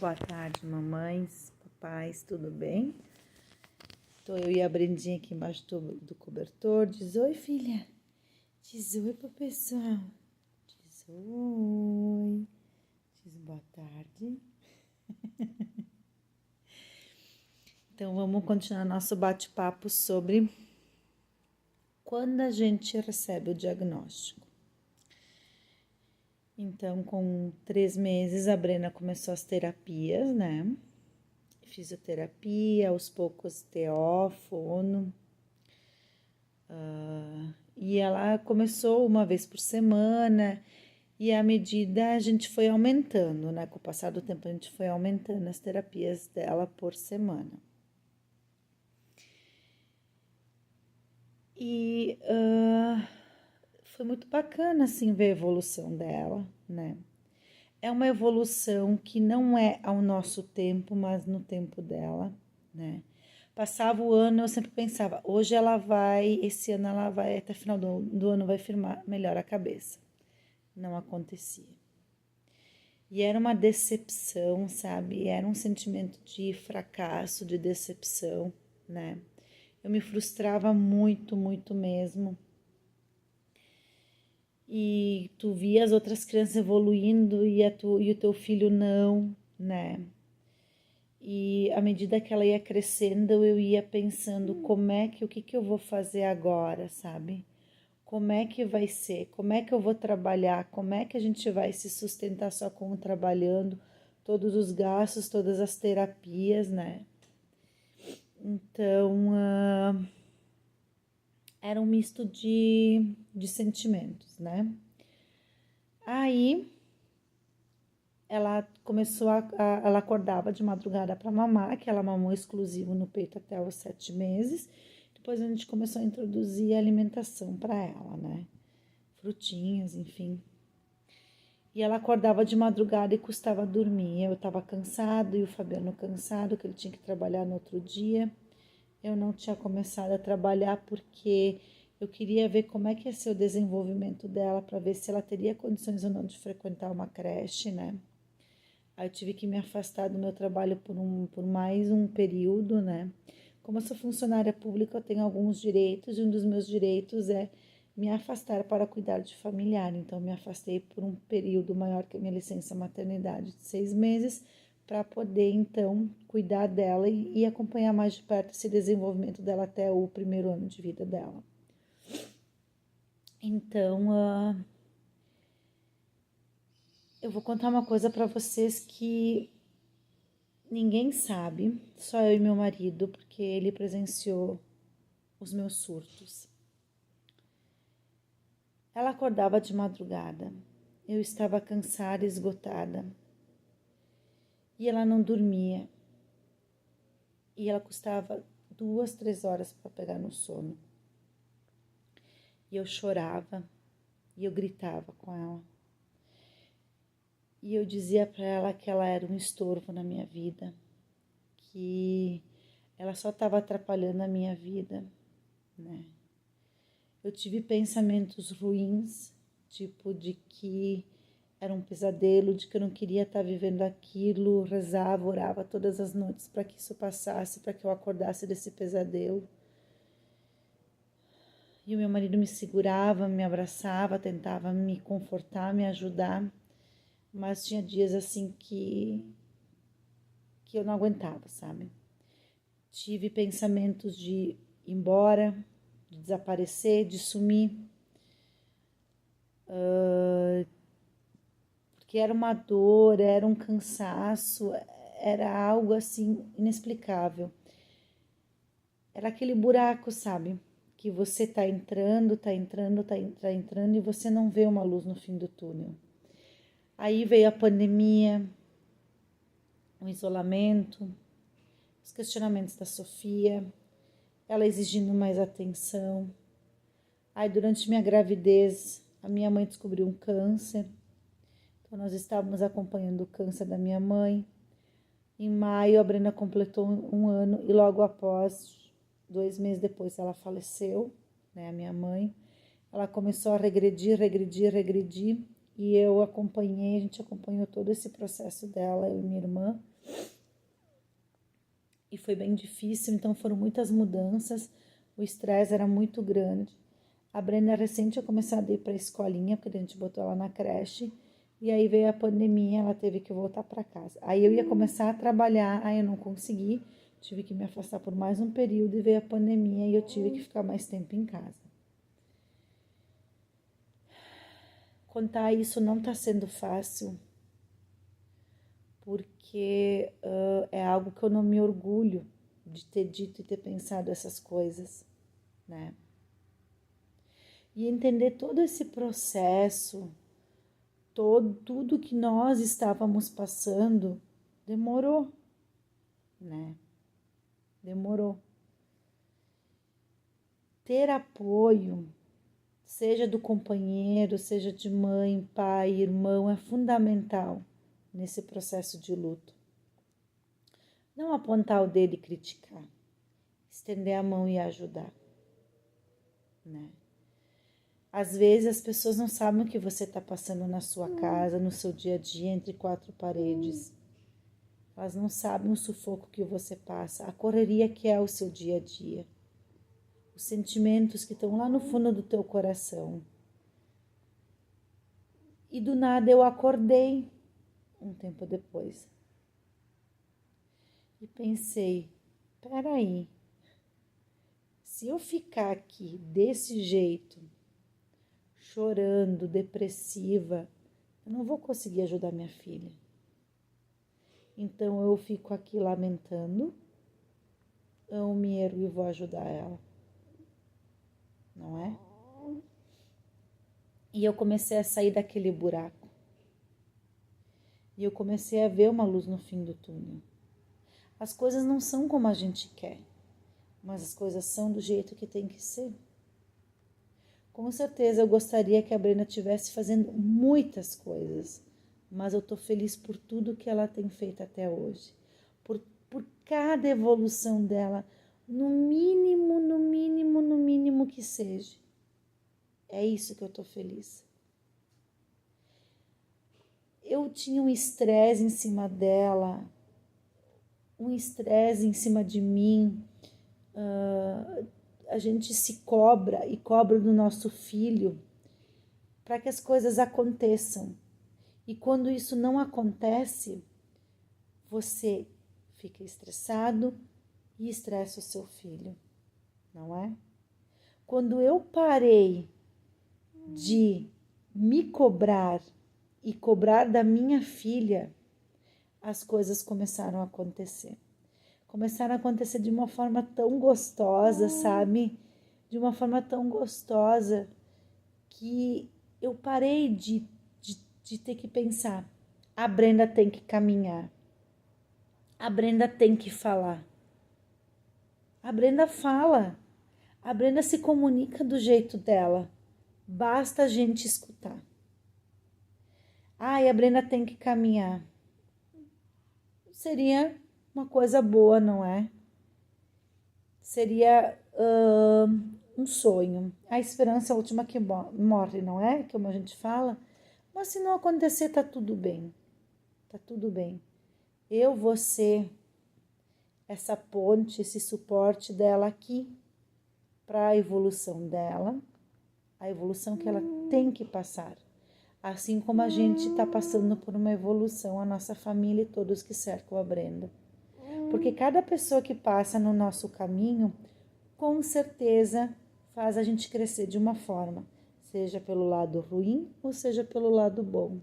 Boa tarde, mamães, papais, tudo bem? Tô eu e a Brendinha aqui embaixo do cobertor. Diz oi, filha. Diz oi pro pessoal. Diz oi. Diz boa tarde. Então vamos continuar nosso bate-papo sobre quando a gente recebe o diagnóstico. Então, com 3 meses, a Brena começou as terapias, né? Fisioterapia, aos poucos TO, fono. E ela começou uma vez por semana e à medida a gente foi aumentando, né? Com o passar do tempo a gente foi aumentando as terapias dela por semana. E foi muito bacana, assim, ver a evolução dela, né? É uma evolução que não é ao nosso tempo, mas no tempo dela, né? Passava o ano, eu sempre pensava, hoje ela vai, esse ano ela vai, até o final do ano vai firmar melhor a cabeça. Não acontecia. E era uma decepção, sabe? Era um sentimento de fracasso, de decepção, né? Eu me frustrava muito, muito mesmo. E tu via as outras crianças evoluindo e o teu filho não, né? E à medida que ela ia crescendo, eu ia pensando o que eu vou fazer agora, sabe? Como é que vai ser? Como é que eu vou trabalhar? Como é que a gente vai se sustentar só com trabalhando? Todos os gastos, todas as terapias, né? Então, era um misto de sentimentos, né? Aí, ela começou ela acordava de madrugada para mamar, que ela mamou exclusivo no peito até os 7 meses. Depois a gente começou a introduzir a alimentação para ela, né? Frutinhas, enfim. E ela acordava de madrugada e custava dormir. Eu estava cansado e o Fabiano cansado, que ele tinha que trabalhar no outro dia. Eu não tinha começado a trabalhar porque eu queria ver como é que ia ser o desenvolvimento dela, para ver se ela teria condições ou não de frequentar uma creche, né? Aí eu tive que me afastar do meu trabalho por mais um período, né? Como eu sou funcionária pública, eu tenho alguns direitos, e um dos meus direitos é me afastar para cuidar de familiar. Então, me afastei por um período maior que a minha licença maternidade de 6 meses, para poder, então, cuidar dela e acompanhar mais de perto esse desenvolvimento dela até o primeiro ano de vida dela. Então, eu vou contar uma coisa para vocês que ninguém sabe, só eu e meu marido, porque ele presenciou os meus surtos. Ela acordava de madrugada, eu estava cansada e esgotada, e ela não dormia, e ela custava 2, 3 horas para pegar no sono. E eu chorava, e eu gritava com ela. E eu dizia para ela que ela era um estorvo na minha vida, que ela só estava atrapalhando a minha vida, né? Eu tive pensamentos ruins, tipo de que era um pesadelo, de que eu não queria estar vivendo aquilo, rezava, orava todas as noites para que isso passasse, para que eu acordasse desse pesadelo. E o meu marido me segurava, me abraçava, tentava me confortar, me ajudar, mas tinha dias assim que eu não aguentava, sabe? Tive pensamentos de ir embora, de desaparecer, de sumir, porque era uma dor, era um cansaço, era algo assim inexplicável. Era aquele buraco, sabe? Que você tá entrando e você não vê uma luz no fim do túnel. Aí veio a pandemia, o isolamento, os questionamentos da Sofia, ela exigindo mais atenção. Aí durante minha gravidez, a minha mãe descobriu um câncer. Então nós estávamos acompanhando o câncer da minha mãe. Em maio, a Brena completou 1 ano e logo após, 2 meses depois, ela faleceu, né, a minha mãe. Ela começou a regredir e eu acompanhei, a gente acompanhou todo esse processo dela, eu e minha irmã. E foi bem difícil, então foram muitas mudanças, o estresse era muito grande. A Brenda recente tinha começado a ir para a escolinha, porque a gente botou ela na creche, e aí veio a pandemia, ela teve que voltar para casa. Aí eu ia começar a trabalhar, aí eu não consegui, tive que me afastar por mais um período, e veio a pandemia, e eu tive que ficar mais tempo em casa. Contar isso não está sendo fácil, porque é algo que eu não me orgulho de ter dito e ter pensado essas coisas, né? E entender todo esse processo, tudo que nós estávamos passando, demorou, né? Demorou. Ter apoio, seja do companheiro, seja de mãe, pai, irmão, é fundamental nesse processo de luto. Não apontar o dedo e criticar, estender a mão e ajudar, né? Às vezes as pessoas não sabem o que você está passando na sua casa, no seu dia a dia, entre quatro paredes. Elas não sabem o sufoco que você passa, a correria que é o seu dia a dia, os sentimentos que estão lá no fundo do teu coração. E do nada eu acordei um tempo depois e pensei, peraí, se eu ficar aqui desse jeito, chorando, depressiva, eu não vou conseguir ajudar minha filha. Então eu fico aqui lamentando, eu me ergo e vou ajudar ela, não é? E eu comecei a sair daquele buraco. E eu comecei a ver uma luz no fim do túnel. As coisas não são como a gente quer, mas as coisas são do jeito que tem que ser. Com certeza eu gostaria que a Brenda estivesse fazendo muitas coisas, mas eu estou feliz por tudo que ela tem feito até hoje. Por cada evolução dela, no mínimo que seja. É isso que eu estou feliz. Eu tinha um estresse em cima dela, um estresse em cima de mim. A gente se cobra e cobra do nosso filho para que as coisas aconteçam. E quando isso não acontece, você fica estressado e estressa o seu filho, não é? Quando eu parei de me cobrar e cobrar da minha filha, as coisas começaram a acontecer. Começaram a acontecer de uma forma tão gostosa, sabe? De uma forma tão gostosa que eu parei de ter que pensar. A Brenda tem que caminhar. A Brenda tem que falar. A Brenda fala. A Brenda se comunica do jeito dela. Basta a gente escutar. E a Brenda tem que caminhar. Seria uma coisa boa, não é? Seria um sonho. A esperança é a última que morre, não é? Como a gente fala. Mas se não acontecer, tá tudo bem. Tá tudo bem. Eu vou ser essa ponte, esse suporte dela aqui para a evolução dela, a evolução que ela tem que passar. Assim como a gente está passando por uma evolução, a nossa família e todos que cercam a Brenda. Porque cada pessoa que passa no nosso caminho, com certeza faz a gente crescer de uma forma, seja pelo lado ruim ou seja pelo lado bom.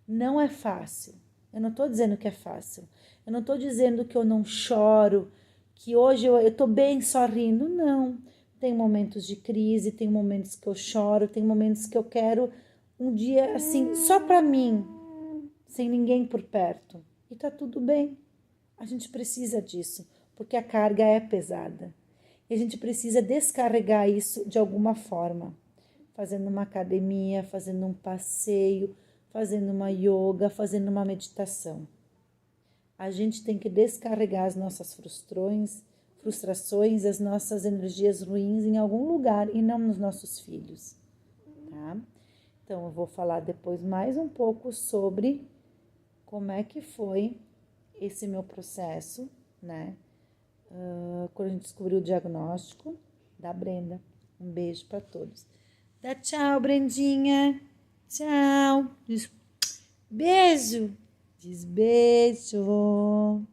Não é fácil. Eu não estou dizendo que é fácil. Eu não estou dizendo que eu não choro, que hoje eu estou bem só rindo. Não. Tem momentos de crise, tem momentos que eu choro, tem momentos que eu quero um dia assim, só para mim, sem ninguém por perto. E tá tudo bem. A gente precisa disso, porque a carga é pesada. E a gente precisa descarregar isso de alguma forma. Fazendo uma academia, fazendo um passeio, fazendo uma yoga, fazendo uma meditação. A gente tem que descarregar as nossas frustrações, as nossas energias ruins em algum lugar e não nos nossos filhos, tá? Então, eu vou falar depois mais um pouco sobre como é que foi esse meu processo, né? Quando a gente descobriu o diagnóstico da Brenda. Um beijo para todos. Dá tchau, Brendinha. Tchau. Beijo. Diz beijo.